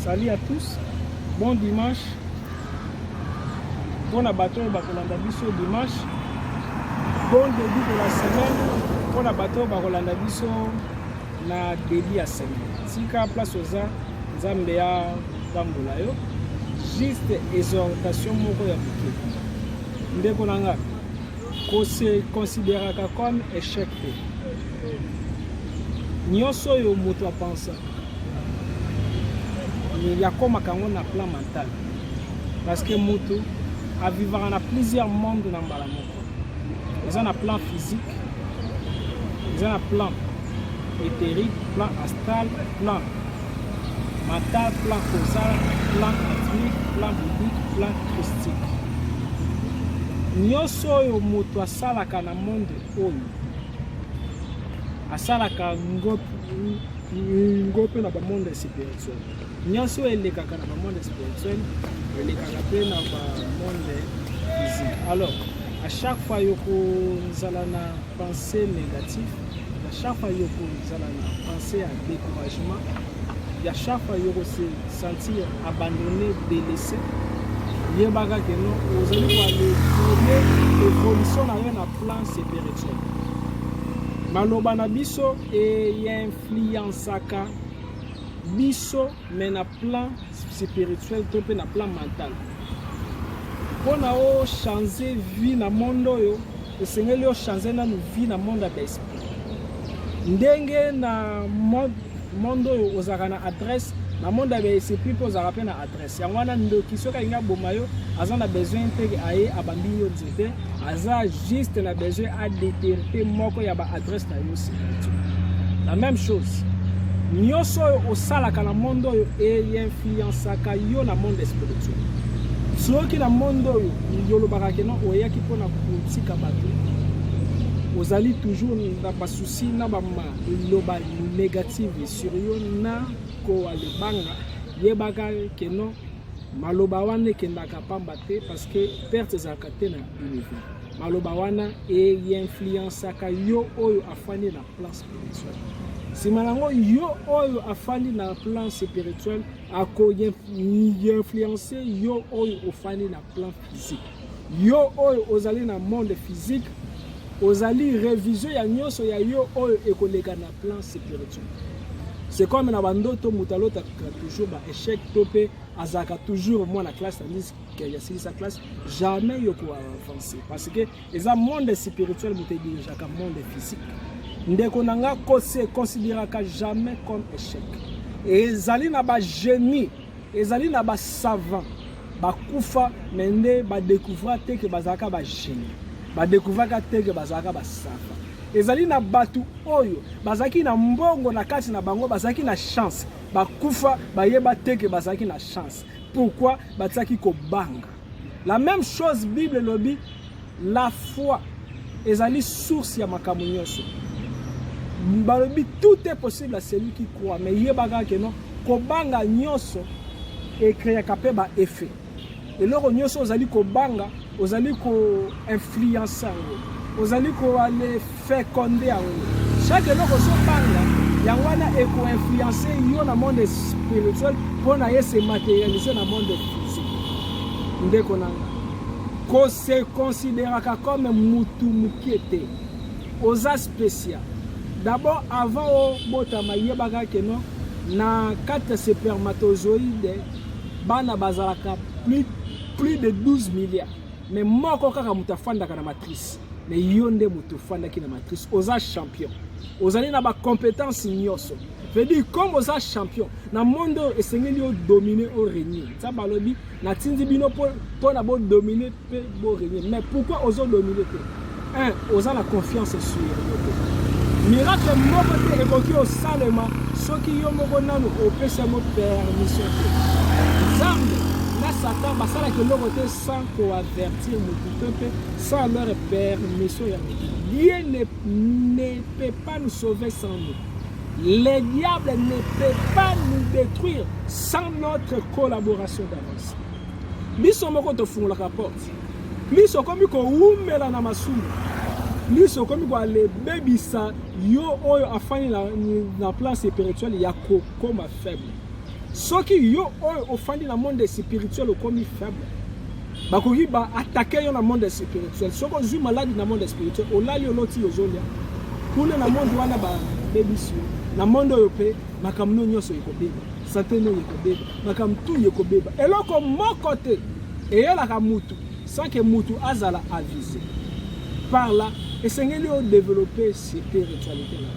Salut à tous, bon dimanche. Bon abattoir Bakolanda Biso dimanche. Bon début de la semaine. Bon abattoir Bakolanda Biso na début de la semaine. Si ka place aux Zambia Bambolayo, juste exhortation moko ya buke. Ndeko nanga ko se considérer comme échec. Nyonso yo moto a penser. Il y a comme un plan mental. Parce que moto a vivre dans plusieurs mondes dans le monde. Ils ont un plan physique, ils ont un plan éthérique, plan astral, plan mental, plan causal, plan ethnique, plan biblique, plan christique. Nyonso yo moto asalaka na monde oyo. Asalaka ngope na ba monde spirituel. Nyonso elekaka na ba monde spirituel, elekaka pe na ba monde physique. Alors, à chaque fois yoko nzala na pensée négative, à chaque fois yoko nzala na pensée à découragement, à chaque fois yoko se sentir abandonné, délaissé, yebaka que non, vous allez voir l'évolution na yo na plan spirituel. Maloba na biso et influençaka biso mais na plan spirituel to pe na plan mental. Pona o changer vie na mondo yo, esengeli o changer na vie na monde ya esprit. Ndenge na mondo yo ozaka na adresse, na monde ya esprit po ozaka pe na adresse. Yango wana ndoki soka inga boma yo, aza na besoin te aye abambi yo nzete, aza juste na besoin à déterminer moko ya ba adresse na yo spirituel. La même chose. Nyonso au salaka na mondo yo e influençaka yo na monde spirituel. Soki na mondo yo yolobaka ke non oyaki pona kotika bato. Ozali toujours na ba souci na ba loba négative sur yo na ko alebanga yebaka ke non maloba wana kendaka pamba te parce que perte ezalaka te na univers. Maloba wana e influençaka yo oyo afani na plan spirituel. Si malango yo oyo afani na plan spirituel ako influencer yo oyo ofani na plan physique. Yo oyo ozali na monde physique, ozali révision ya nyonso ya yo oyo ekoleka na plan spirituel. C'est comme na bandoto mutalota toujours ba échec topé azaka toujours moi la classe tandis que y a sa classe jamais yo ko avancer parce que eza monde spirituel muté déjà comme monde physique. Ndeko nanga ko se considéraka jamais comme échec. Et ezali na ba génie, ezali na ba savant, ba kufa mende ba découvrir te que bazaka ba génie. Ba découvrir te que bazaka ba savant. Ezali na batu oyo bazaki na mbongo na kati na bango bazaki na chance. Ba kufa ba yeba te que bazaki na chance. Pourquoi bazaki ko banga? La même chose Bible lobi, la foi ezali source ya makambo nyonso. Tout est possible à celui qui croit, mais yebaka que non, kobanga nyonso et créer capé ba effet. Et loro nyonso ozali kobanga, ozali ko influencer, ozali ko aller féconder en. Chaque loro so banga, yangwana e ko influencer yo na monde spirituel pour na ye se matérialiser na monde physique. Ndeko nanga. Ko se considéraka comme mutu mukiete. Oza spécial. D'abord, avant au botama yebaka que non, na 4 spermatozoïdes, bana bazalaka plus de 12 milliards. Mais moko kaka mutafanda kana matrice. Mais yonde mutafanda ki na matrice. Oza champion. Ozali na ba compétence nyonso. Veut dire comme oza champion, na mondo esengeli o dominer o régner. Ça balobi na tindi bino pour na bo dominer pe bo régner. Mais pourquoi ozo dominer te? Un, oza la confiance sur yo. Miracle moko te évoqué au salema soki yo moko nanu opesa mo permission te. Zambe na Satan basala ke loko te sans ko avertir mutu te sans leur permission ya mutu. Dieu ne peut pas nous sauver sans nous. Le diable ne peut pas nous détruire sans notre collaboration d'avance. Biso moko to fungola ka porte. Biso komi ko umela na masumu. Biso komi ko ale bebisa yo oyo afani na plan spirituel ya comme faible. soki yo oyo ofandi na monde spirituel okomi faible bakoki ba attaquer yo na monde spirituel soki ozwi maladi na monde spirituel olali oloti ozolia kuna na monde wana ba bebisi na monde oyo pe makambo nyonso ekobeba satano ekobeba makambo tu ekobeba eloko moko te eyelaka mutu sans que mutu azala avisé par là esengeli o développer spiritualité na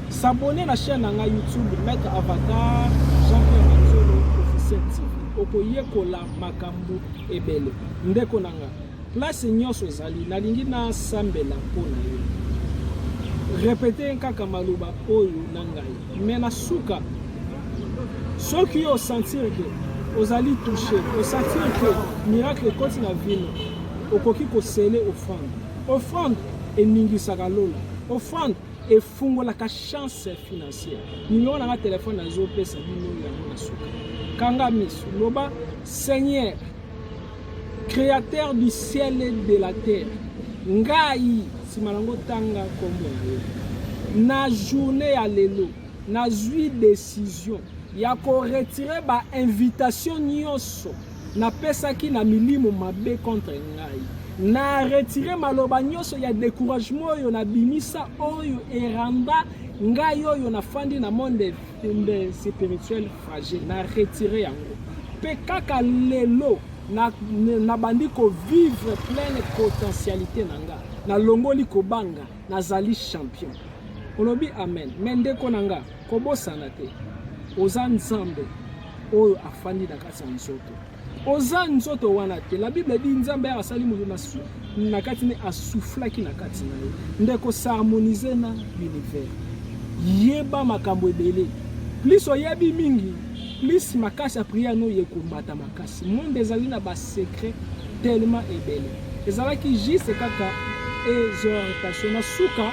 s'abonner à la chaîne na YouTube mettre avatar Jean-Pierre Manzolo officiel TV okoyekola makambo ebele ndeko nanga place nyonso ezali nalingi na sambela mpona yo répéter kaka maloba oyo na ngai mais na suka soki yo sentir que ozali touché o sentir que miracle ekoti na vino okoki kosele offrande eningisaka lola offrande et fungola ka chance financière numéro na téléphone na zo pesa bino yango na suka kanga miso loba Seigneur créateur du ciel et de la terre ngai simalango tanga kombo na journée ya lelo na zui décision ya ko retirer ba invitation nyonso na pesa ki na milimo mabe contre ngai na retirer maloba nyonso ya découragement oyo na bimisa oyo eranda ngai oyo na fandi na monde spirituel fragile na retirer yango pe kaka lelo na bandi ko vivre pleine potentialité nanga na longoli ko banga na zali champion olobi amen mendeko nanga ko bosana te oza nzambe oyo afandi na kati ya nzoto oza nzoto wana te la Bible dit nzambe asali mutu na kati ne asuflaki na kati na ye ndeko s'harmoniser na l'univers yeba makambo ebele plus oyebi mingi plus makasi ya prière no yekombata makasi monde ezali na ba secret tellement ebele ezalaki juste kaka exhortation na suka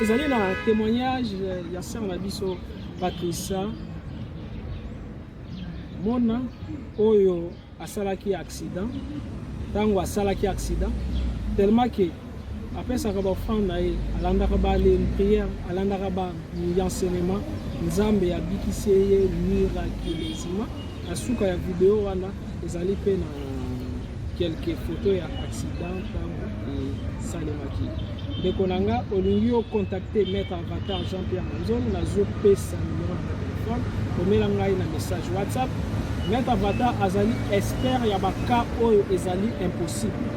ezali na témoignage ya sœur na biso Patricia mona oyo asalaki accident tango asalaki accident tellement que après ça ka ba offrande na ye alandaka ba le prière alandaka ba enseignement nzambe ya bikisi ye miraculeusement asuka ya vidéo wana ezali pe na quelques photos ya accident tango et salemaki ndeko nanga olingi o contacter maître avatar Jean-Pierre Manzolo na zo pesa numéro de téléphone komela ngai na message WhatsApp maître avatar azali expert ya baka oyo ezali impossible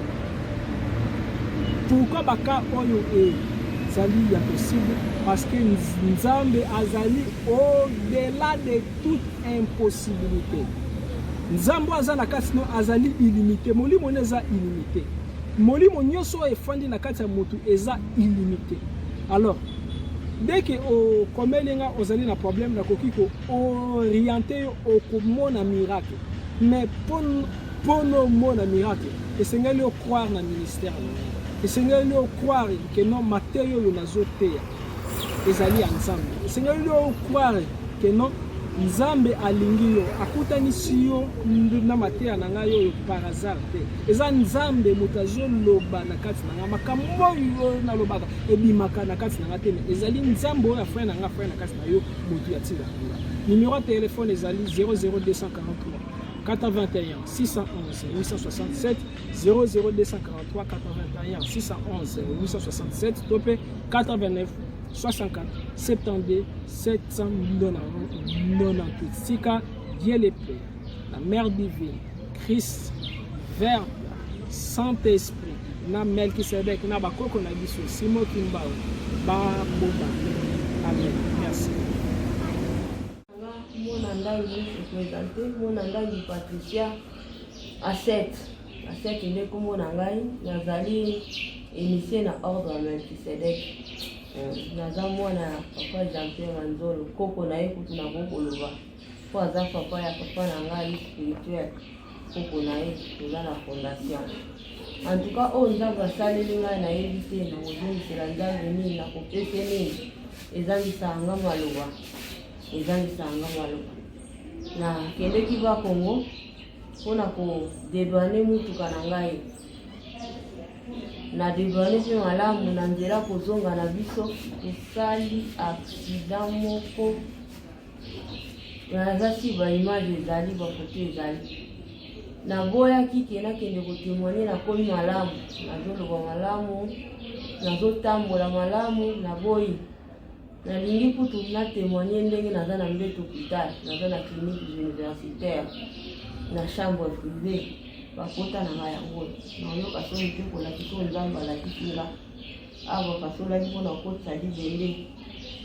pourquoi baka oyo ezali impossible parce que nzambe azali au-delà de toute impossibilité nzambe azana kati no azali illimité molimo neza illimité molimo nyonso efandi na kati ya motu eza illimité alors dès que au komelenga ozali na problème na koki ko orienter au komona miracle mais pono mona miracle esengeli o croire na ministère esengeli o croire que non matériau yo nazoteya ezali ya nzambe esengeli o croire que non nzambe alingi yo akutanisi yo na mateya na ngai oyo par hasard te eza nzambe moto azoloba na kati na nga makambo oyo nalobaka ebimaka na kati na nga te ezali nzambe oyo afai na nga afai na kati na yo moto ya ntina nga numéro ya telefone ezali 00243 81 611 867 00243 81 611 867 to pe 89 64 72 798 Sika Dieu le Père, la Mère divine, Christ, Verbe, Saint-Esprit, na Melkisedek, na bakoko na biso, Simo Kimbao, ba boba. Amen. Merci. Mon andali présenté, mon andali Patricia à 7. À 7 il est comme mon andali, nazali initié na ordre Melkisedek. Naza mwana papa Jean-Pierre Manzolo koko na ye kutu na kokoloba po aza papa ya papa na ngai spirituel koko na ye toza na fondation en tout cas oyo nzambe asaleli ngai nayebi te na kozongisela nzambe nini na kopesa nini ezangisanga maloba na kendeki ba Kongo mpona kodedwane mutuka na ngai na debane pe malamu na nzela kozonga na biso esali accident moko naza si baimage ezali bafoto ezali naboyaki ke nakende kotémoigne nakomi malamu nazoloba malamu nazotambola malamu naboyi nalingi kutu natémoigne ndenge naza na mbeto hôpital naza na clinique universitaire na chambre privée bakota na ngai yango nayoka so mpe kolakisa nzambe alakisinga awa basolaki mpona kokotisa libende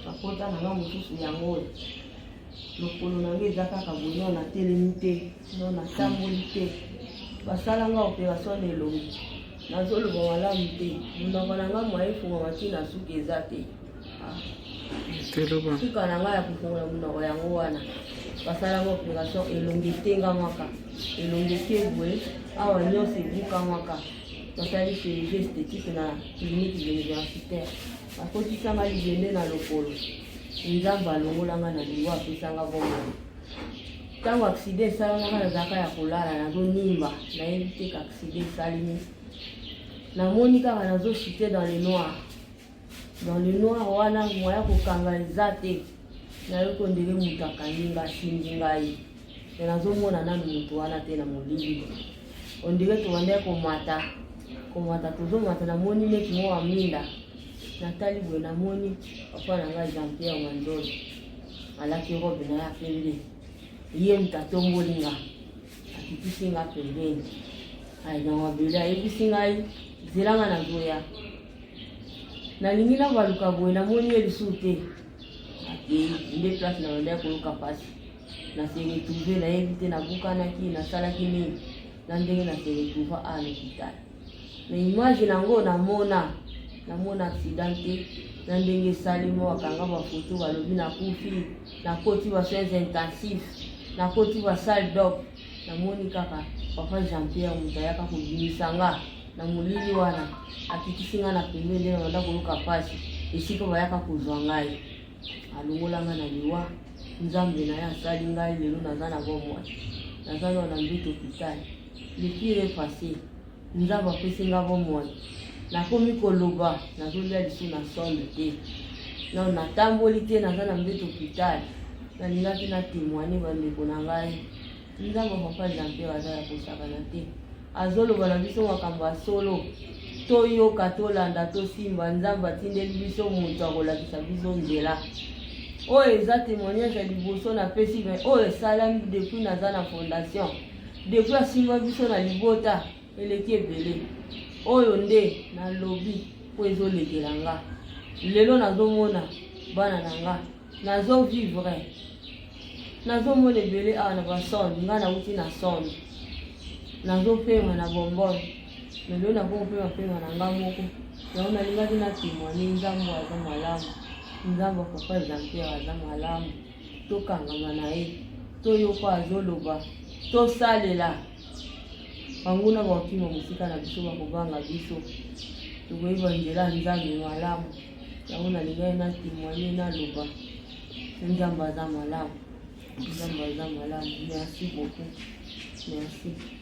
bakota na ngai mosusu yango lokolo nange eza kaka boye na telemi te no natamboli te basalanga opération na elongi nazoloba malamu te monoko na ngai mwaefungama ntina suki eza te suka na ngai ya kofungola monoko yango wana basalanga opération elongi etengamaka elongi etebwe awa nyonso ebukamaka basali chirurgie esthétique na clinique universitaire bakotisanga libende na lokolo nzambe alongolanga na liwa apesanga bomoi ntango accident esalamanga nazalaka ya kolala nazonimba nayebi te ka accident esalimi namoni kaka nazochute dans le noir wana moya kokanga eza te nayoki ondele moto akangi asimbi ngai me nazomona nanu moto wana te na molili ondele tobandaki komata tozomata namoni neti mo wa minda natali boye namoni papa na ngai Jean-Pierre Mandolo alaki robe na ya pembe ye moto atombolinga akitisi nga pembeni na mabele ayebisi ngai zelanga nazoya nalingi na baluka boye namoni ye lisusu te akei nde place na bandaki koluka pasi naseretrouve nayebi te nabukanaki nasalaki nini na ndenge naseretrouve a l'hôpital me image nango namona accident te na ndenge esalimi bakanga bafoto balobi nakufi nakoti ba soins intensifs nakoti ba salle d'op namoni kaka papa Jean-Pierre moto ayaka kobimisanga na molili wana akikisinga na pembeni nde nabanda koluka pasi esika bayaka kozwa ngai alongolanga na liwa nzambe na ye asali ngai lelo naza na bomoi naza na mbeto hôpital le pire est passé nzambe apesinga bomoi nakomi koloba nazolia lisu na sonde te na natamboli te naza na mbeto hôpital nalingaki na témoigne bandeko na ngai nzambe papa Jean-Pierre aza ya kosakana te azoloba na biso makambo ya solo toyoka tolanda tosimba nzambe atindeli biso moto akolakisa biso nzela oyo eza témoignage ya liboso napesi me oyo esalami depuis naza na fondation depuis asimba biso na libota eleki ebele oyo nde nalobi po ezolekela nga lelo nazomona bana na nga nazovivre nazomona ebele awa na basonde nga nauti na sonde nazopema na bombone lelo nakomopema na nga moko yango nalingaki na témoigne nzambe aza malamu nzambe papa Jean-Pierre aza malamu tokangama na ye toyoka azoloba tosalela banguna bakima mosika na biso bakobanga biso tokoyeba nzela nzambe malamu yango nalingaki na témoigne naloba nzambe aza malamu merci beaucoup merci